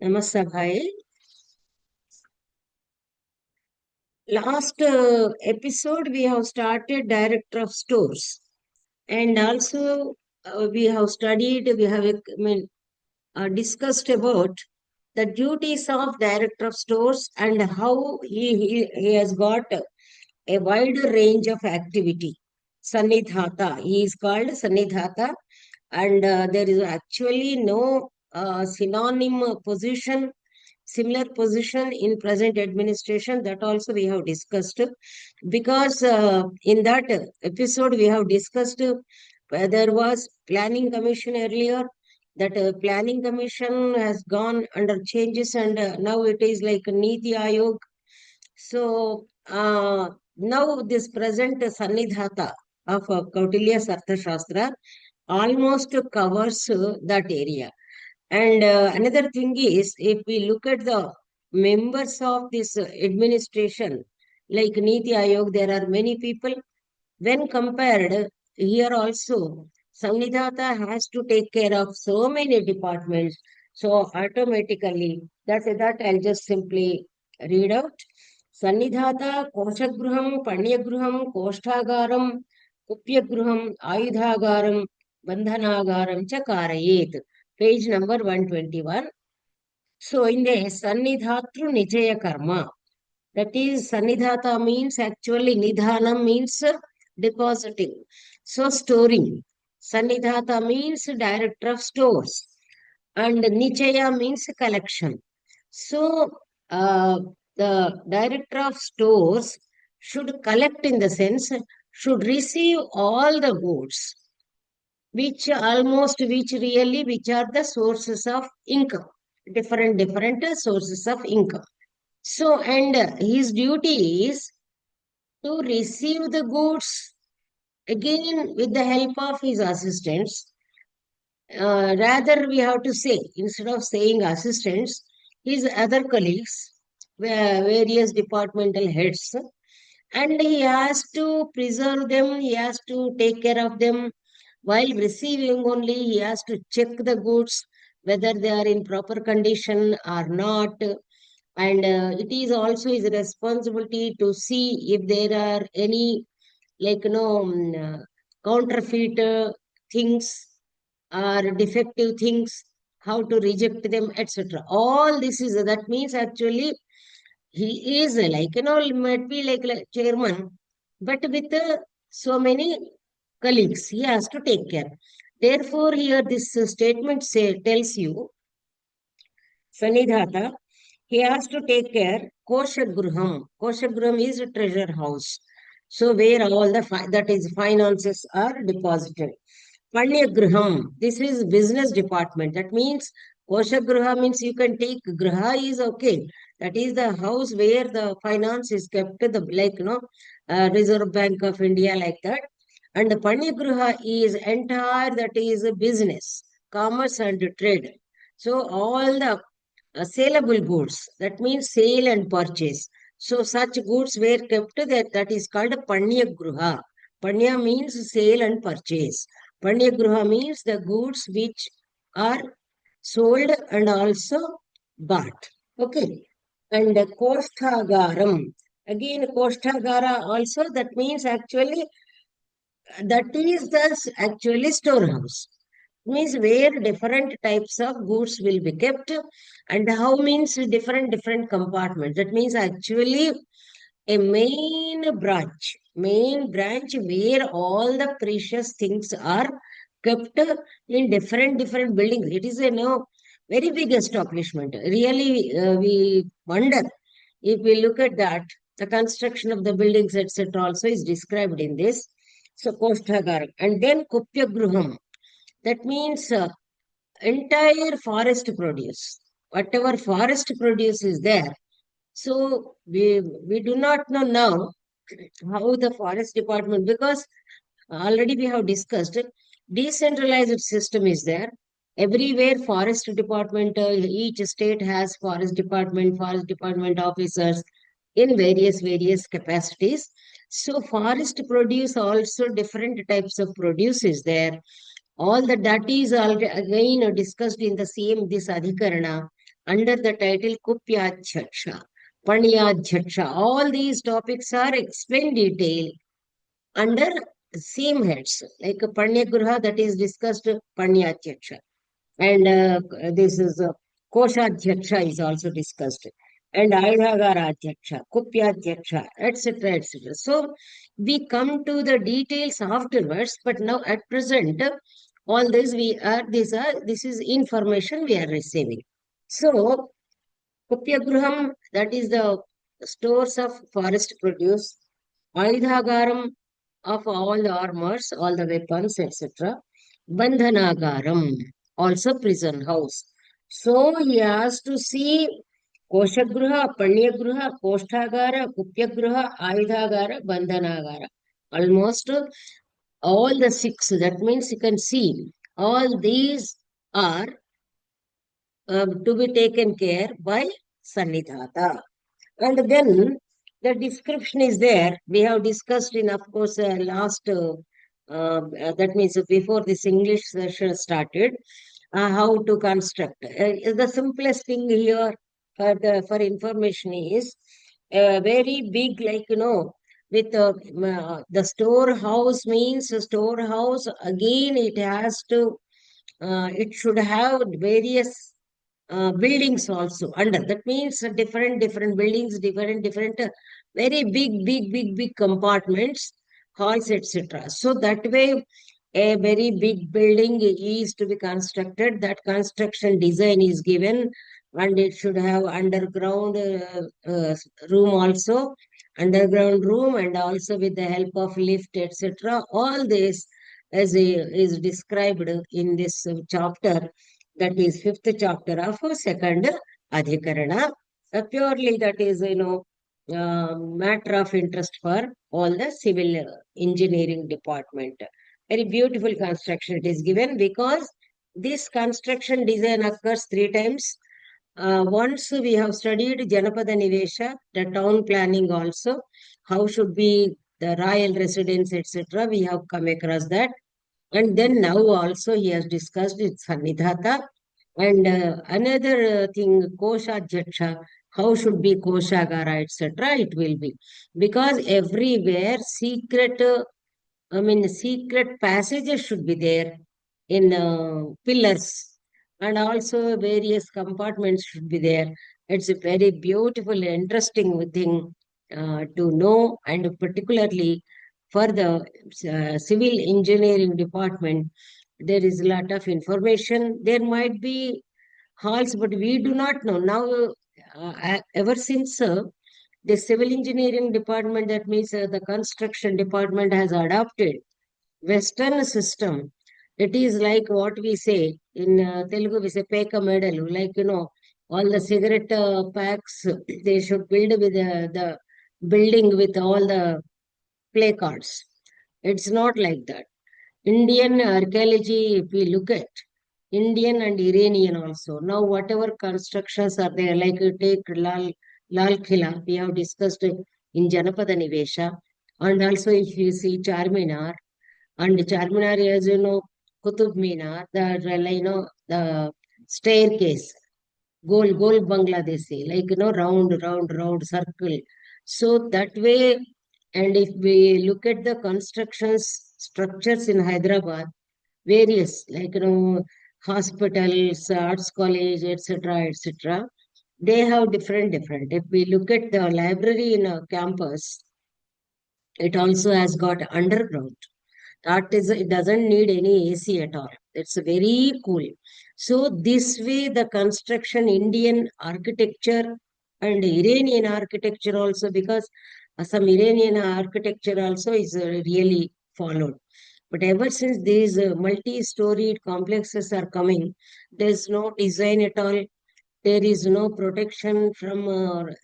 Namaste, bhai. Last episode, we have started Director of Stores. And also, we have studied, we have discussed about the duties of Director of Stores and how he has got a wider range of activity. Sannidhata. He is called Sannidhata. And there is actually no synonym position, similar position in present administration. That also we have discussed, because in that episode we have discussed, there was planning commission earlier. That planning commission has gone under changes, and now it is like Niti Ayog. So now this present Sannidhata of Kautilya's Arthashastra almost covers that area. And another thing is, if we look at the members of this administration, like Niti Ayog, there are many people. When compared, here also, Samnidhata has to take care of so many departments. So automatically, that I'll just simply read out. Sannidhata Koshagruham, Panyagruham, Koshtagaram, Kupyagruham, Ayudhagaram, Bandhanagaram cha karayet. Page number 121. So in the Sannidhatru Nijaya Karma, that is, Sannidhata means actually Nidhanam means depositing. So storing. Sannidhata means director of stores. And Nichaya means collection. So the director of stores should collect, in the sense, should receive all the goods, which are the sources of income, different sources of income. So, and his duty is to receive the goods, again with the help of his assistants. Rather, we have to say, instead of saying assistants, his other colleagues, various departmental heads, and he has to preserve them, he has to take care of them. While receiving only, he has to check the goods, whether they are in proper condition or not. And it is also his responsibility to see if there are any, like, counterfeit things or defective things, how to reject them, etc. All this is, that means actually he is like, might be like chairman, but with so many colleagues, he has to take care. Therefore, here this statement tells you, Sanidhata, he has to take care. Koshagruham. Koshagruham is a treasure house. So where all the that is finances are deposited. Panyagraham. This is business department. That means Koshagruha means you can take, Graha is okay. That is the house where the finance is kept, the like Reserve Bank of India, like that. And the Panyagruha is entire, that is a business, commerce and trade. So all the saleable goods, that means sale and purchase. So such goods were kept, that is called Panya Gruha. Panya means sale and purchase. Panya Gruha means the goods which are sold and also bought. Okay. And Kosthagaram. Again, Kosthagara also, that means actually, that is the actually storehouse. Means where different types of goods will be kept, and how means different compartments. That means actually a main branch where all the precious things are kept in different buildings. It is a very big establishment. Really, we wonder, if we look at that, the construction of the buildings, etc., also is described in this. So, Koshthagar. And then Kupyagruham. That means entire forest produce. Whatever forest produce is there. So we do not know now how the forest department, because already we have discussed it, decentralized system is there. Everywhere forest department, each state has forest department officers in various capacities. So forest produce also, different types of produce is there. All that is already again discussed in the same this adhikarana, under the title Kupyadhyaksha, Panyadhyaksha. All these topics are explained detail under same heads. Like Panyagruha, that is discussed Panyadhyaksha. And this is Koshadhyaksha is also discussed. And Aidhagaradhyaksha, Kupyadhyaksha, etc., etc. So we come to the details afterwards, but now at present, all this this is information we are receiving. So Kupyagraham, that is the stores of forest produce, Aidhagaram of all the armors, all the weapons, etc. Bandhanagaram, also prison house. So he has to see Koshagruha, Panyagruha, Kosthagara, Kupyagruha, Aidhagara, Bandhanagara. Almost all the six. That means you can see all these are to be taken care by Sannidhata. And then the description is there. We have discussed in, of course, that means before this English session started, how to construct. The simplest thing here for information is very big, like, with the storehouse means a storehouse. Again, it should have various buildings also under. That means different buildings, different very big compartments, halls, etc. So that way, a very big building is to be constructed. That construction design is given, and it should have underground room also, underground room, and also with the help of lift, etc. All this is described in this chapter, that is fifth chapter of second adhikarana. Purely that is, matter of interest for all the civil engineering department. Very beautiful construction it is given, because this construction design occurs three times. Once we have studied Janapada Nivesha, the town planning also, how should be the royal residence, etc. We have come across that. And then now also he has discussed its Sannidhata. And another thing, Koshadhyaksha, how should be Koshagara, etc. It will be. Because everywhere secret passages should be there in pillars, and also various compartments should be there. It's a very beautiful, interesting thing to know, and particularly for the civil engineering department, there is a lot of information. There might be halls, but we do not know. Now, ever since the civil engineering department, that means the construction department has adopted Western system. It is like what we say in Telugu, we say peka medalu, like, all the cigarette packs, they should build with the building with all the placards. It's not like that. Indian archaeology, if we look at Indian and Iranian also. Now, whatever constructions are there, like you take Lal Khila, we have discussed it in Janapada Nivesha, and also if you see Charminar, and Charminar is, Qutub Minar, the staircase, goal Bangladeshi, like, round circle. So that way, and if we look at the constructions structures in Hyderabad, various, like, hospitals, arts college, etc., etc., they have different. If we look at the library in a campus, it also has got underground. That is, it doesn't need any AC at all. It's very cool. So this way, the construction, Indian architecture and Iranian architecture also, because some Iranian architecture also is really followed. But ever since these multi-storied complexes are coming, there's no design at all. There is no protection from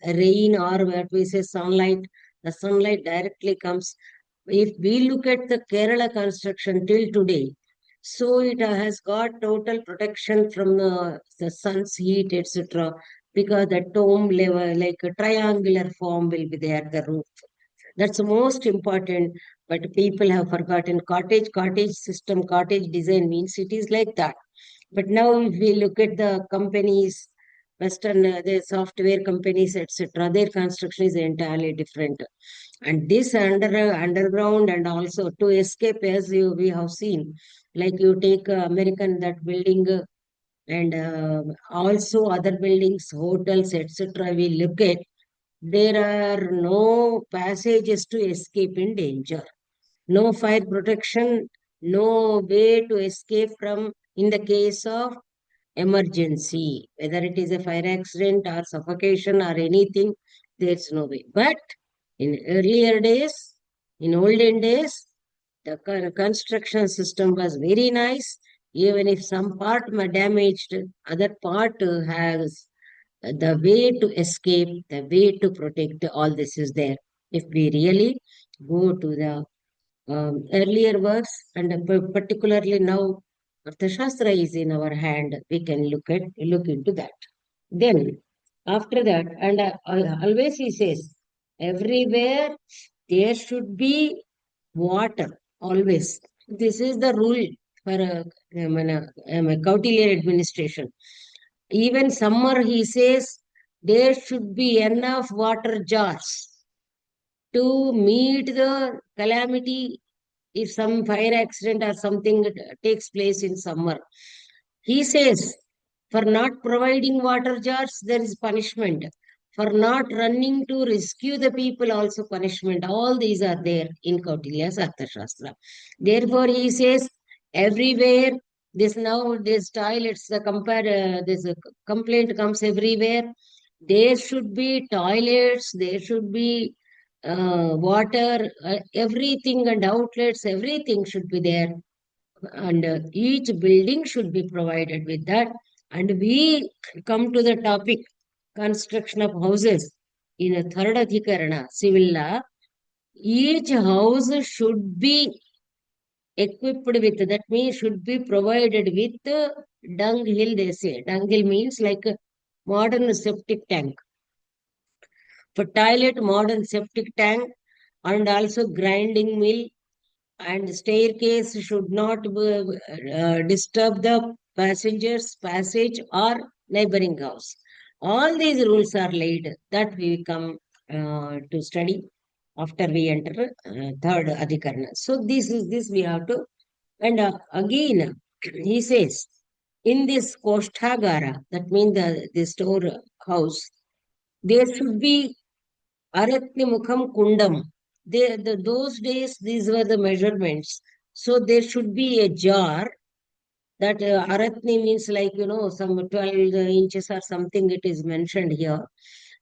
rain, or what we say sunlight. The sunlight directly comes. If we look at the Kerala construction till today, so it has got total protection from the sun's heat, etc. Because the dome level, like a triangular form, will be there, the roof. That's the most important. But people have forgotten cottage system, cottage design means it is like that. But now, if we look at the companies, Western the software companies, etc. Their construction is entirely different. And this underground, and also to escape, as we have seen, like you take American that building, and also other buildings, hotels, etc. We look at, there are no passages to escape in danger, no fire protection, no way to escape from in the case of emergency, whether it is a fire accident or suffocation or anything, there's no way. But in earlier days, in olden days, the construction system was very nice. Even if some part were damaged, other part has the way to escape, the way to protect, all this is there. If we really go to the earlier works, and particularly now Arthashastra is in our hand, we can look into that. Then after that, and always he says, everywhere there should be water, always. This is the rule for Kautilya administration. Even summer, he says, there should be enough water jars to meet the calamity if some fire accident or something takes place in summer. He says, for not providing water jars, there is punishment. For not running to rescue the people, also punishment. All these are there in Kautilya's Arthashastra. Therefore, he says, everywhere, this toilets, this complaint comes everywhere. There should be toilets, there should be water, everything, and outlets, everything should be there. And each building should be provided with that. And we come to the topic construction of houses in a third adhikarana, civil law. Each house should be equipped with, that means should be provided with dung hill, they say. Dung hill means like a modern septic tank. For toilet, modern septic tank, and also grinding mill, and staircase should not disturb the passengers' passage or neighboring house. All these rules are laid that we come to study after we enter third adhikarana. So this we have to, and again he says, in this kosthagara, that means the storehouse, there should be Aratnimukham Kundam. Those days, these were the measurements. So there should be a jar that Aratni means like, some 12 inches or something it is mentioned here.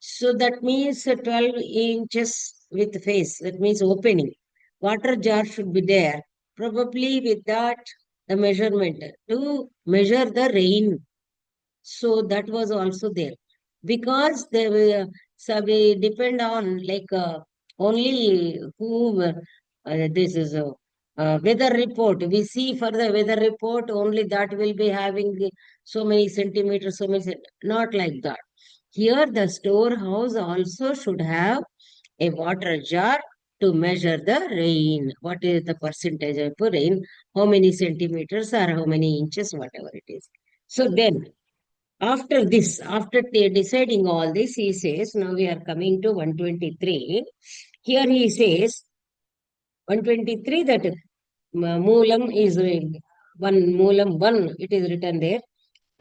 So that means 12 inches with face. That means opening. Water jar should be there. Probably with that, the measurement to measure the rain. So that was also there, because they were, so we depend on like only who this is a weather report. We see for the weather report only that will be having so many centimeters, not like that. Here the storehouse also should have a water jar to measure the rain. What is the percentage of rain? How many centimeters or how many inches, whatever it is. So then after this, after deciding all this, he says, now we are coming to 123. Here he says, 123, that Moolam is one, Moolam 1, it is written there.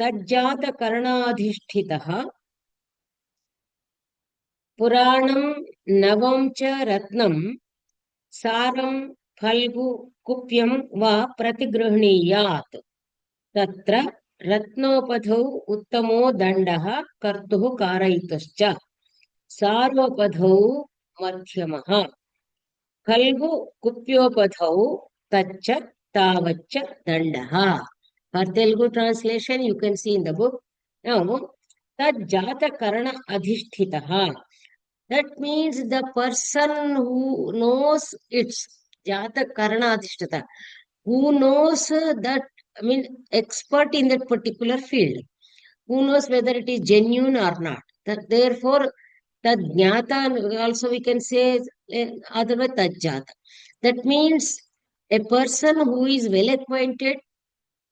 Tajjata Karanadhishthitaha Puranam Navam cha Ratnam Saram Phalgu Kupyam va Pratigrhniyat. Tatra रत्नोपधौ उत्तमो दण्डः कर्तुः कारयितुश्च सार्वपधौ मध्यमः खल्गु कुप्योपधौ तच्च तावच्च दण्डः. For Telugu translation, you can see in the book. Now, that jata karana adhishthitaha. That means the person who knows its jata karana adhishthita, who knows that, expert in that particular field, who knows whether it is genuine or not. That therefore, that jnata also we can say otherwise tajjata. That means a person who is well acquainted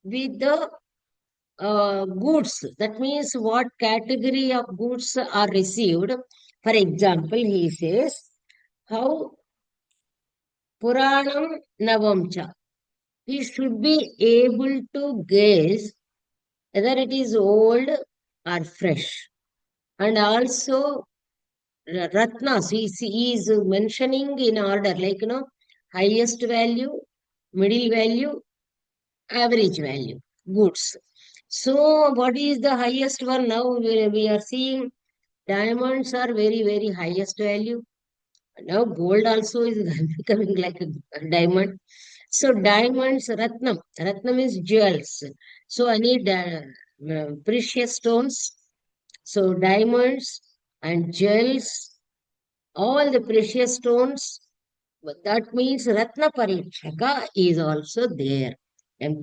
with the goods. That means what category of goods are received. For example, he says, how Puranam Navamcha. He should be able to guess whether it is old or fresh. And also Ratnas, he is mentioning in order, like, highest value, middle value, average value, goods. So, what is the highest one now? We are seeing diamonds are very, very highest value. Now, gold also is becoming like a diamond. So, diamonds, Ratnam. Ratnam is jewels. So, I need precious stones. So, diamonds and jewels, all the precious stones. But that means Ratna Parikshaka is also there. In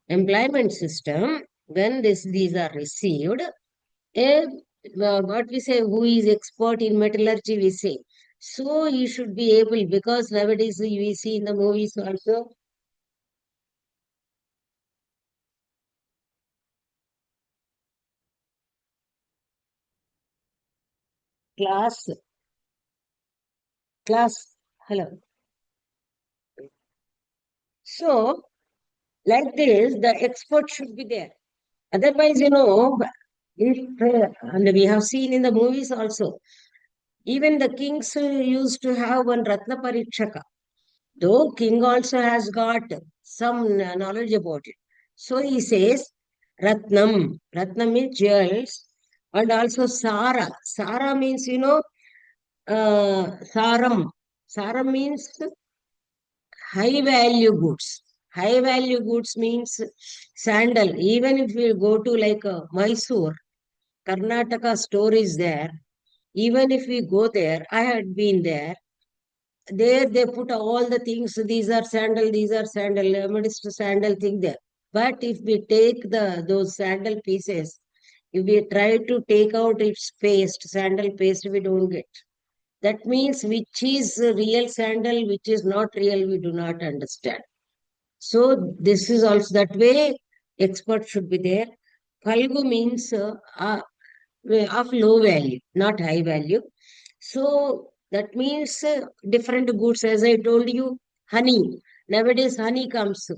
employment system, when these are received, eh, what we say, who is expert in metallurgy, we say. So you should be able, because nowadays we see in the movies also, class, class, hello. So, like this, the expert should be there. Otherwise, if, and we have seen in the movies also, even the kings used to have one Ratna Parikshaka. Though king also has got some knowledge about it. So he says, Ratnam. Ratnam means jewels. And also Sara. Sara means, Saram. Saram means high value goods. High value goods means sandal. Even if we go to like Mysore, Karnataka store is there. Even if we go there, I had been there. There they put all the things. These are sandal, modest sandal thing there. But if we take those sandal pieces, if we try to take out its paste, sandal paste, we don't get. That means which is real sandal, which is not real, we do not understand. So this is also that way. Expert should be there. Falgu means of low value, not high value. So that means different goods, as I told you, honey. Nowadays, honey comes.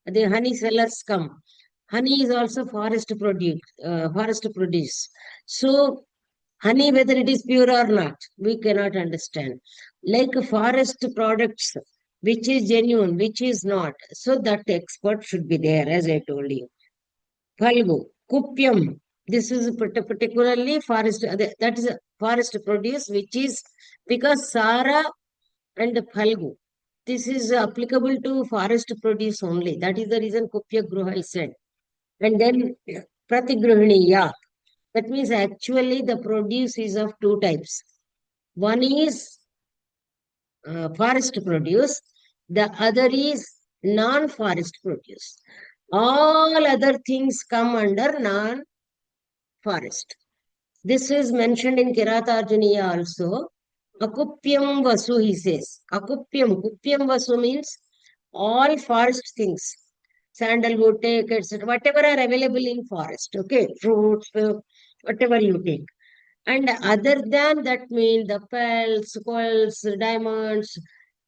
The honey sellers come. Honey is also forest produce. Forest produce. So honey, whether it is pure or not, we cannot understand. Like forest products, which is genuine, which is not. So that expert should be there, as I told you. Falgu, Kupyam. This is particularly forest, that is a forest produce, which is because Sara and Falgu. This is applicable to forest produce only. That is the reason Kupya Gruha is said. And then Pratigruhini, yeah. That means actually the produce is of two types. One is forest produce, the other is non-forest produce. All other things come under non-forest. This is mentioned in Kiratarjuniya also. Akupyam Vasu, he says. Kupyam Vasu means all forest things. Sandalwood, take, etc. Whatever are available in forest, okay? Fruits, whatever you take. And other than that mean the pearls, coils, diamonds,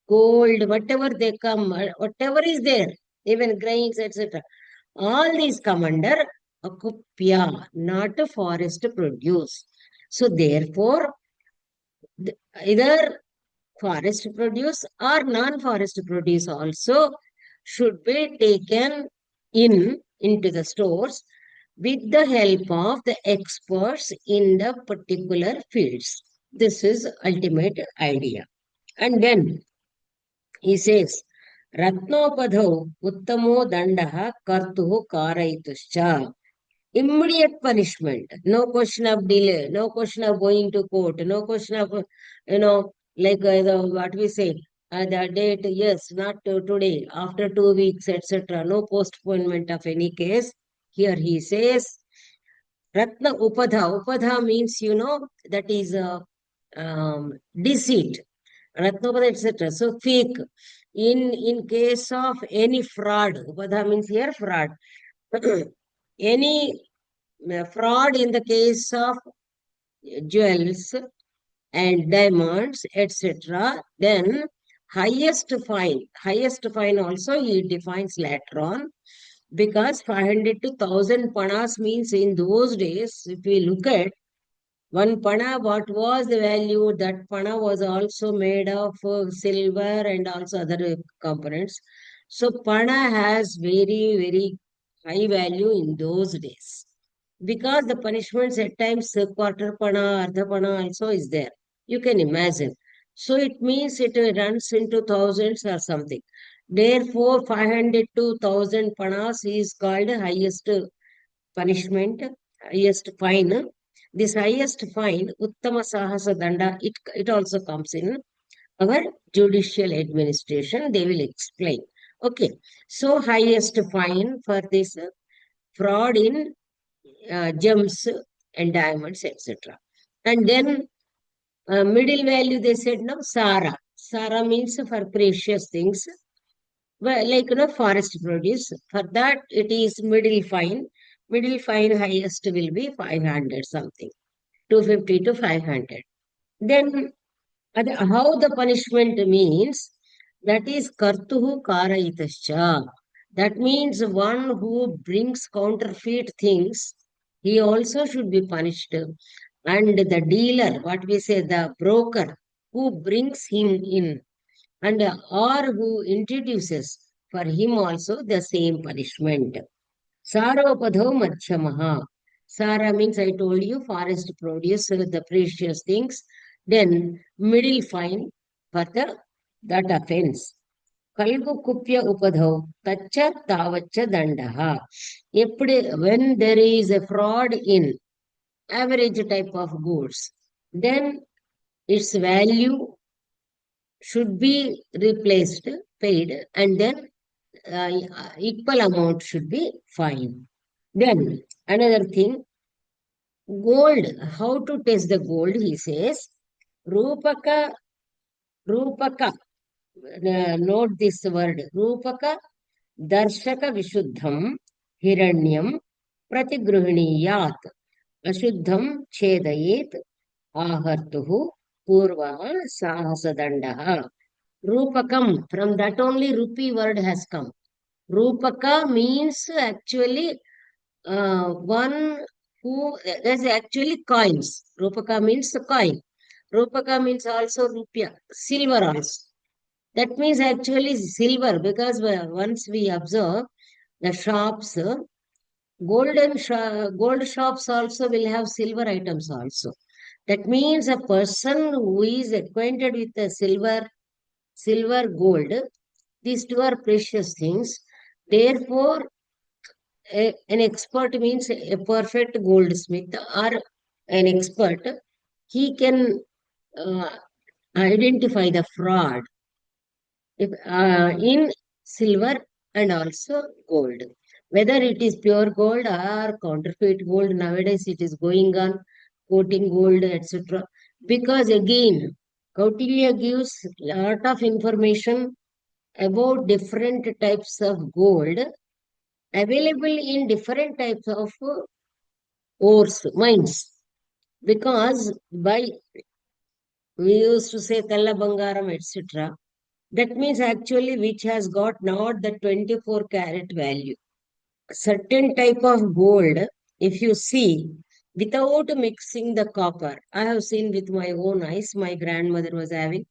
gold, whatever they come, whatever is there, even grains, etc. All these come under a kupya, not a forest produce. So therefore, either forest produce or non-forest produce also should be taken into the stores with the help of the experts in the particular fields. This is ultimate idea. And then he says, Ratnopadho Uttamo Dandaha Kartuhu Karaituscha. Immediate punishment, no question of delay, no question of going to court, no question of, like what we say, the date, yes, not today, after 2 weeks, etc. No postponement of any case. Here he says, Ratna Upadha. Upadha means, that is deceit. Ratna Upadha, etc. So fake. In case of any fraud, Upadha means here fraud. Any fraud in the case of jewels and diamonds, etc., then highest fine. Highest fine also he defines later on, because 500 to 1000 panas means in those days, if we look at one pana, what was the value? That pana was also made of silver and also other components. So pana has very, very high value in those days. Because the punishments at times quarter pana, ardha pana also is there. You can imagine. So it means it runs into thousands or something. Therefore, 500 to 1000 panas is called highest punishment, highest fine. This highest fine, Uttama Sahasa Danda, it also comes in our judicial administration. They will explain. Okay. So highest fine for this fraud in gems and diamonds, etc. And then middle value, they said no, Sara. Sara means for precious things. Well, like forest produce. For that, it is middle fine. Middle fine highest will be 500 something, 250 to 500. Then how the punishment means, that is kartuhu karayitascha. That means one who brings counterfeit things, he also should be punished. And the dealer, what we say, the broker who brings him in, and or who introduces, for him also the same punishment. Saropadho madhyamaha. Sara means, I told you, forest produce the precious things. Then middle fine for that offense. Kalgu kupya upadho tacha tavacha dandaha. When there is a fraud in average type of goods, then its value should be replaced, paid, and then equal amount should be fine. Then another thing, gold. How to test the gold? He says, Rupaka, Rupaka. Note this word, Rupaka, Darshaka Vishuddham, Hiranyam, Pratigruhiniyat, Ashuddham Chedayet, Ahartuhu, Purvaha, Sahasadandaha. Rupakam, from that only rupee word has come. Rupaka means actually one who, there's actually coins. Rupaka means the coin. Rupaka means also rupia, silver also. That means actually silver, because once we observe the shops, gold shops also will have silver items also. That means a person who is acquainted with the silver, gold, these two are precious things. Therefore, an expert means a perfect goldsmith or an expert. He can uh, identify the fraud in silver and also gold. Whether it is pure gold or counterfeit gold, nowadays it is going on coating gold, etc. Because again, Kautilya gives lot of information about different types of gold available in different types of ores, mines. Because by we used to say Tella Bangaram, etc. That means actually which has got not the 24 carat value. Certain type of gold, if you see, without mixing the copper, I have seen with my own eyes, my grandmother was having,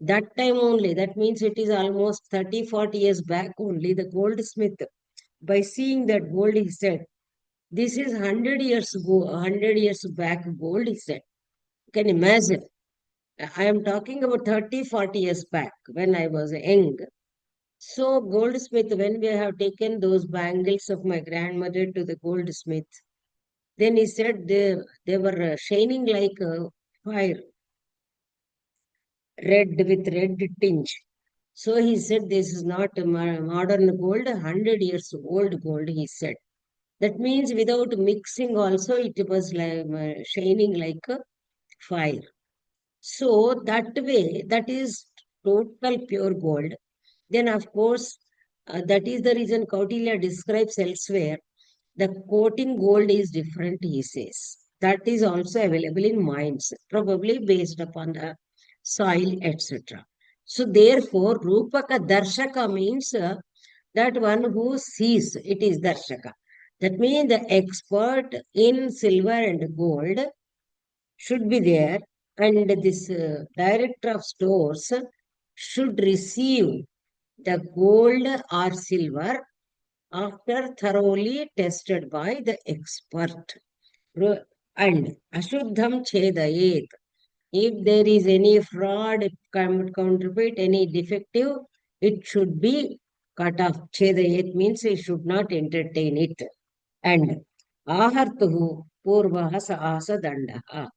that time only, that means it is almost 30, 40 years back only, the goldsmith, by seeing that gold, he said, this is 100 years ago, 100 years back gold, he said. You can imagine. I am talking about 30, 40 years back when I was young. So, goldsmith, when we have taken those bangles of my grandmother to the goldsmith, then he said they were shining like fire, red with red tinge. So he said, this is not a modern gold, 100 years old gold, he said. That means without mixing also, it was like shining like a fire. So that way, that is total pure gold. Then, of course, that is the reason Kautilya describes elsewhere. The coating gold is different, he says. That is also available in mines, probably based upon the soil, etc. So therefore, Rupaka Darshaka means that one who sees, it is Darshaka. That means the expert in silver and gold should be there, and this director of stores should receive the gold or silver after thoroughly tested by the expert. And Ashuddham Chedayet. If there is any fraud, counterfeit, any defective, it should be cut off. Chedayet means he should not entertain it. And Ahartuhu Purvaha Sahasa Dandaha.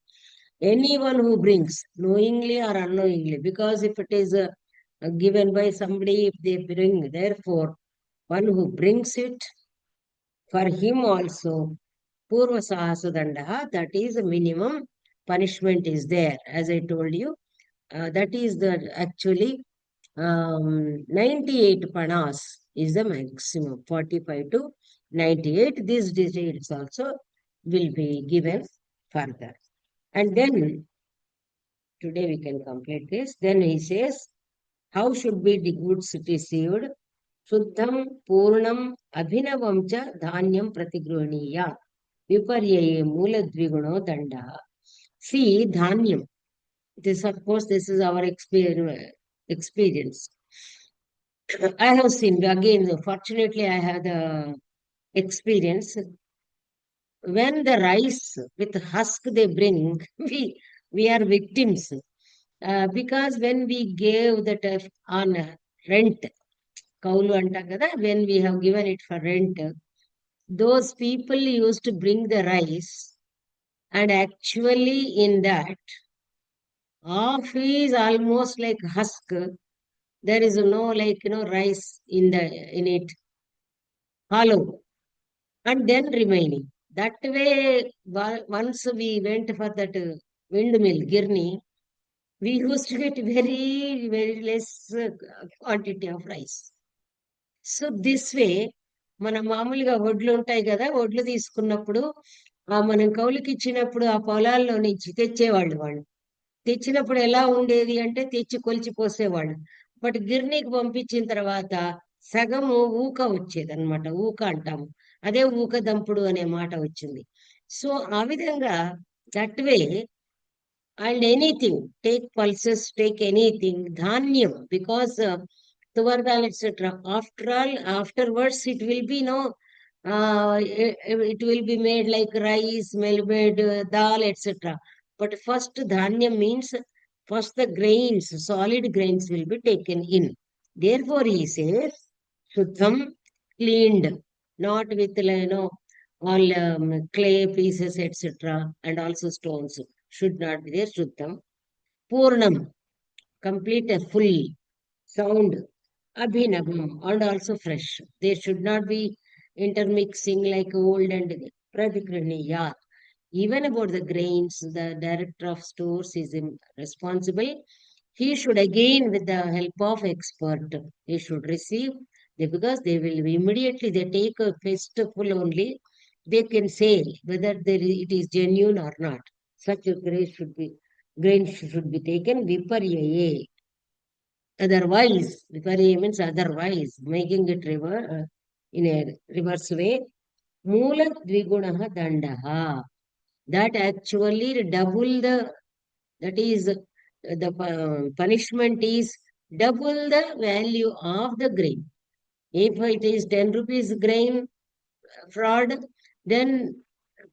Anyone who brings, knowingly or unknowingly, because if it is given by somebody, if they bring, therefore, one who brings it, for him also, Purva Sahasa Dandaha, that is the minimum punishment is there. As I told you, that is the actually 98 panas is the maximum, 45 to 98. These details also will be given further. And then today we can complete this. Then he says, how should be the goods received? Shuddham, Purnam, Abhinavam cha Dhanyam Pratigruhaniya. Viparyaye Mula Dviguno Danda. See, Dhanyam. This, of course, this is our experience. I have seen, again, fortunately, I have the experience. When the rice with husk they bring, we are victims. Because when we gave that on rent, kaulu anta kada, when we have given it for rent, those people used to bring the rice, and actually in that, half is almost like husk. There is no like rice in it, hollow, and then remaining. That way, once we went for that windmill, Girni, we used to get very, very less quantity of rice. So this way మన మామూలుగా వడ్లు ఉంటాయి కదా, వడ్లు తీసుకున్నప్పుడు మనం కౌలుకి ఇచ్చినప్పుడు ఆ పొలాల్లో నుంచి తెచ్చేవాళ్ళు వాళ్ళు. తెచ్చినప్పుడు ఎలా ఉండేది అంటే తెచ్చి కొలిచి పోసేవాళ్ళు. బట్ గిర్నీకి పంపించిన తర్వాత సగము ఊక వచ్చేది అనమాట. ఊక అంటాము, అదే ఊక దంపుడు అనే మాట వచ్చింది. సో ఆ విధంగా that way, and anything, take pulses, take anything, dhanyam, because tuvardal, etc. After all, afterwards, it will be it will be made like rice, made dal, etc. But first, dhanyam means first the grains, solid grains will be taken in. Therefore, he says, shuddham, cleaned, not with all clay pieces, etc. and also stones should not be there. Shuddham. Purnam, complete, a full, sound, Abhinavam, and also fresh. They should not be intermixing like old and Pratikraniya. Even about the grains, the director of stores is responsible. He should again, with the help of expert, he should receive, because they will immediately, they take a fistful only, they can say whether it is genuine or not. Such a grain should be taken viparyaye. Otherwise, viparyaye means otherwise, making it in a reverse way. Mula dvigunaha dandaha. That actually double that is, the punishment is double the value of the grain. If it is 10 rupees grain fraud, then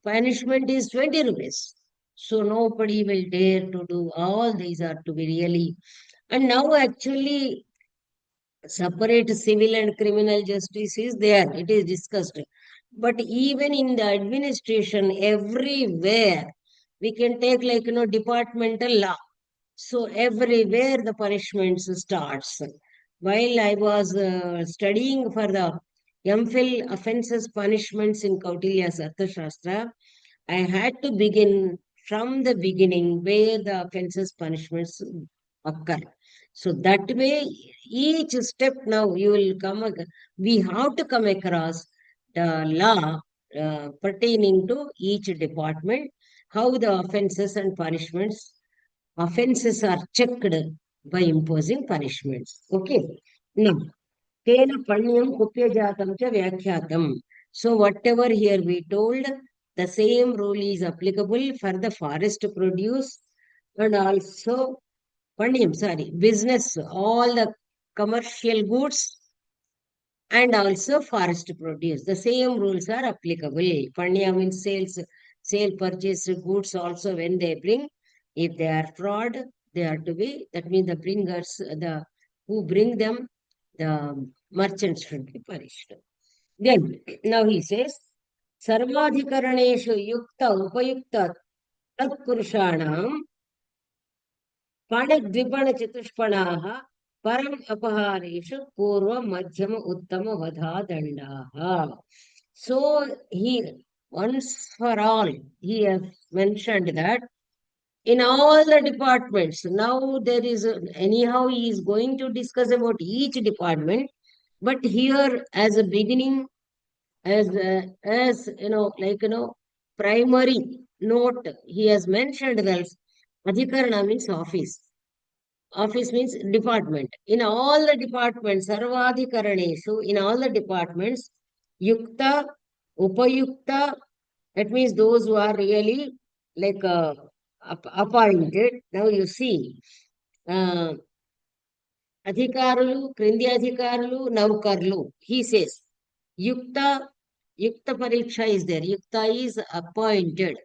punishment is 20 rupees. So nobody will dare to do. All these are to be really. And now actually separate civil and criminal justice is there. It is discussed. But even in the administration, everywhere, we can take like, departmental law. So everywhere the punishments starts. While I was studying for the MPhil offences punishments in Kautilya's Arthashastra, I had to begin from the beginning where the offences punishments occur. So that way, each step now you will we have to come across the law pertaining to each department, how the offenses are checked by imposing punishments. Okay. Now, Tena Panyam Kupyajatam cha Vyakyatam. So, whatever here we told, the same rule is applicable for the forest produce and also business, all the commercial goods and also forest produce. The same rules are applicable. Panya means sale purchase goods also when they bring. If they are fraud, they are to be, that means the bringers, the who bring them, the merchants should be punished. Then, now he says, Sarvadhikaraneshu yukta upayukta tatpurushanam पाणिद्विपणचतुष्पणाः परम् अपहारेषु पूर्व मध्यम उत्तम वधा दण्डाः. So he once for all he has mentioned that in all the departments now there is anyhow he is going to discuss about each department, but here as a beginning, as primary note he has mentioned that adhikarana means office. Office means department. In all the departments, sarvadhikaraneshu, in all the departments, yukta, upayukta, that means those who are really like appointed. Now you see, uh, adhikarulu, krindi adhikarulu, naukarlu. He says, yukta, yukta pariksha is there. Yukta is appointed.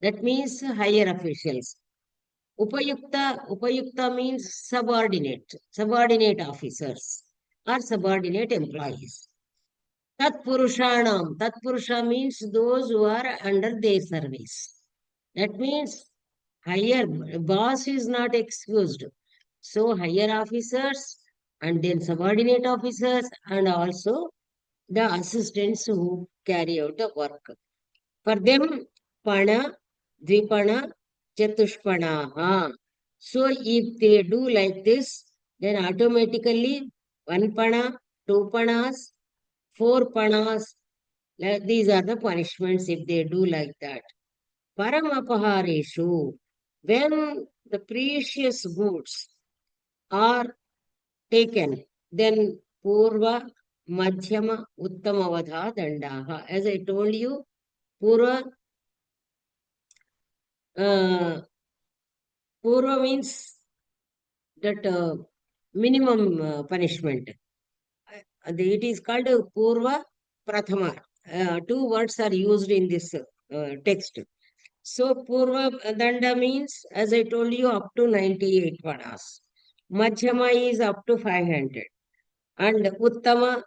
That means higher officials. Upayukta means subordinate officers or subordinate employees. Tat Purusha means those who are under their service. That means higher boss is not excused. So higher officers and then subordinate officers and also the assistants who carry out the work. For them, Pana, Dvipana, Chatushpanaha. So if they do like this, then automatically one Pana, two Panas, four Panas, these are the punishments if they do like that. Paramapahareshu, when the precious goods are taken, then Purva, Madhyama, Uttamavadha, Dandaha. As I told you, Purva uh, Purva means that minimum punishment. It is called Purva Prathama. Two words are used in this text. So Purva Danda means, as I told you, up to 98 panas. Madhyama is up to 500. And Uttama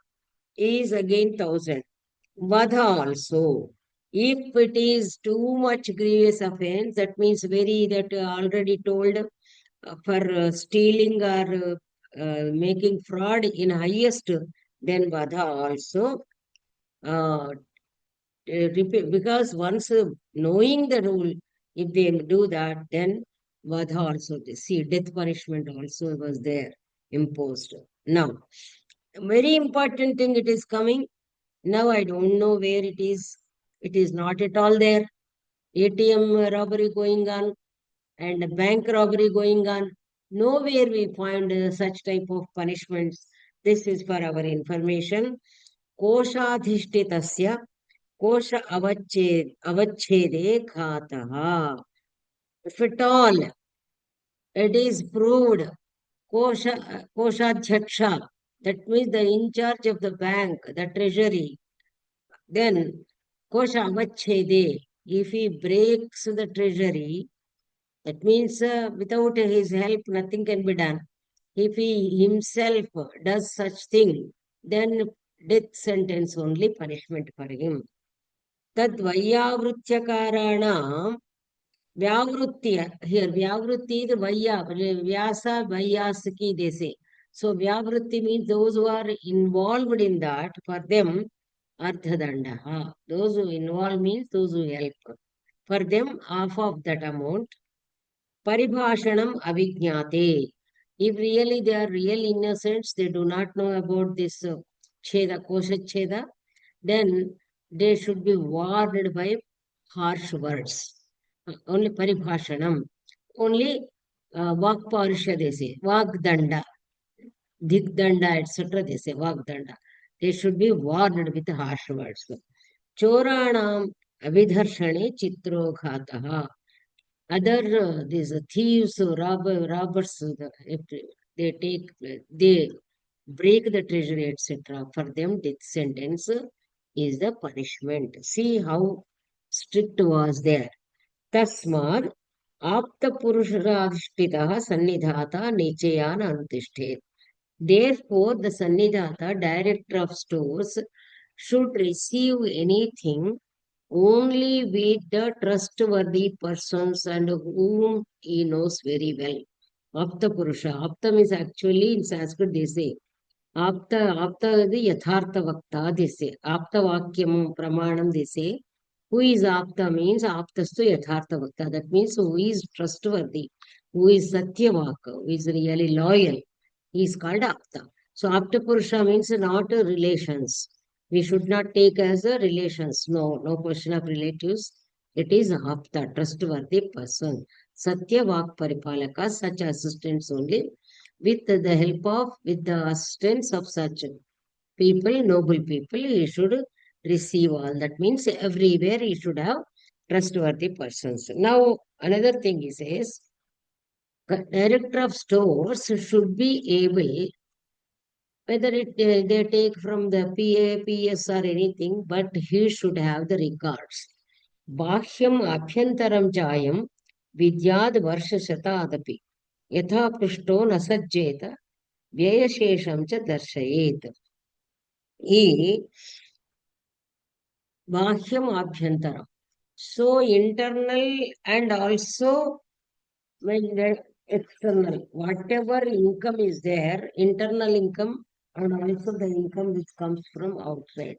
is again 1000. Vadha also. If it is too much grievous offense, that means that already told for stealing or making fraud in highest, then Vadha also. Uh, because once knowing the rule, if they do that, then Vadha also. See, death punishment also was there imposed. Now, very important thing it is coming. Now I don't know where it is. It is not at all there. ATM robbery going on and bank robbery going on. Nowhere we find such type of punishments. This is for our information. Koshadhishtitasya kosha avachede khataha. If at all it is proved, koshadhyaksha, that means the in charge of the bank, the treasury, then kosha avachede, if he breaks the treasury, that means without his help, nothing can be done. If he himself does such thing, then death sentence only punishment for him. Tad vayavrutyakarana vyavrutti, here vyavrutti is vaya, vyasa vayasaki they say. So vyavrutti means those who are involved in that, for them, ardhadandaha. Those who involve means those who help. For them, half of that amount. Paribhashanam avijnate. If really they are real innocents, they do not know about this cheda, kosha cheda, then they should be warned by harsh words. Only paribhashanam. Only vakparisha they say. Vagdanda, digdanda, etc. They say vagdanda. They should be warned with harsh words. Choranam avidharshane chitroghatah. Other these thieves, robbers, if they take, they break the treasury, etc. For them, death sentence is the punishment. See how strict was there. Tasmad aptapurusharadhishtitah sannidhata nichayan antishtet. Therefore, the sannidhata, director of stores, should receive anything only with the trustworthy persons and whom he knows very well. Apta Purusha. Aptam is actually in Sanskrit, they say. Apta is Yathartha Vakta, they say. Apta Vakyam Pramanam, they say. Who is Apta means Aptastu Yathartha Vakta. That means who is trustworthy, who is Satyavaka, who is really loyal. He is called Apta. So Apta Purusha means not relations. We should not take as a relations. No, no question of relatives. It is Apta, trustworthy person. Satya Vak Paripalaka, such assistants only, with the help of, with the assistance of such people, noble people, he should receive all. That means everywhere he should have trustworthy persons. Now, another thing he says, director of stores should be able, whether they take from the PA, PS or anything, but he should have the records. Bahyam abhyantaram jayam vidyad varsha shatadapi yatha prushto nasajjeta vyayashesham cha darshayet. E Bahyam Abhyantaram. So internal and also when external, whatever income is there, internal income and also the income which comes from outside.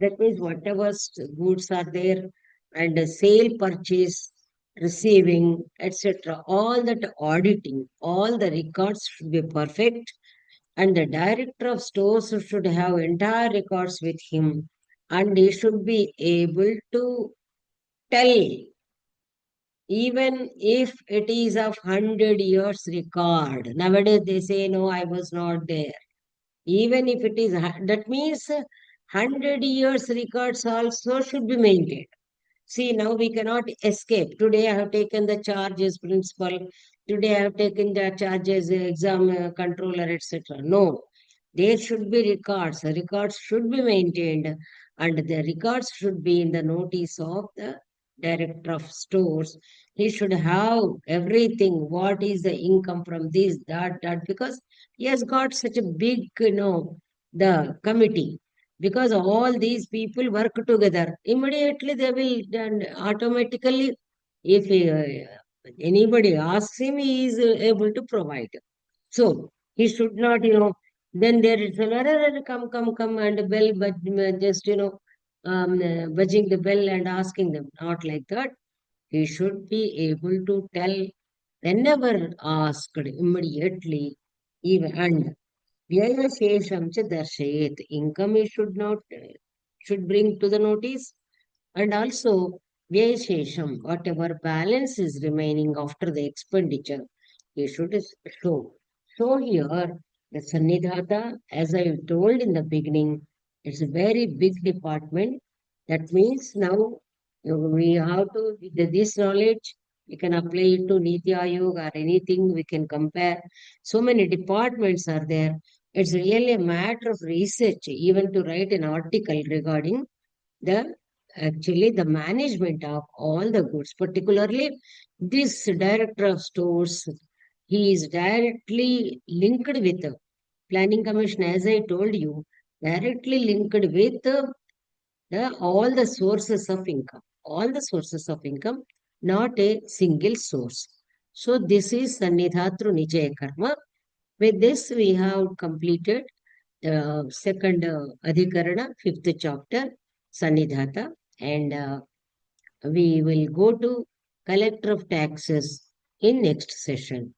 That means whatever goods are there and the sale, purchase, receiving, etc. All that auditing, all the records should be perfect, and the director of stores should have entire records with him, and he should be able to tell, even if it is of 100 years record. Nowadays they say, no, I was not there. Even if it is, that means 100 years records also should be maintained. See, now we cannot escape. Today I have taken the charge as principal. Today I have taken the charge as exam controller, etc. No, there should be records. The records should be maintained, and the records should be in the notice of the director of stores. He should have everything. What is the income from this, that, because he has got such a big, the committee. Because all these people work together, immediately they will then automatically, if anybody asks him, he is able to provide. So he should not, then there is another come, and bell, but just, budging the bell and asking them. Not like that. He should be able to tell whenever asked immediately, even, and Vyayashesham cha darshayet. Income he should not, should bring to the notice, and also Vyayashesham, whatever balance is remaining after the expenditure, he should show. So here, the Sannidhata, as I told in the beginning, it's a very big department. That means now we have to, with this knowledge, we can apply it to Niti Ayog or anything, we can compare. So many departments are there. It's really a matter of research, even to write an article regarding the actually the management of all the goods, particularly this director of stores. He is directly linked with the planning commission, as I told you, directly linked with all the sources of income, all the sources of income, not a single source. So this is Sannidhatru Nijaya Karma. With this, we have completed the second Adhikarana, fifth chapter, Sannidhata, and we will go to collector of taxes in next session.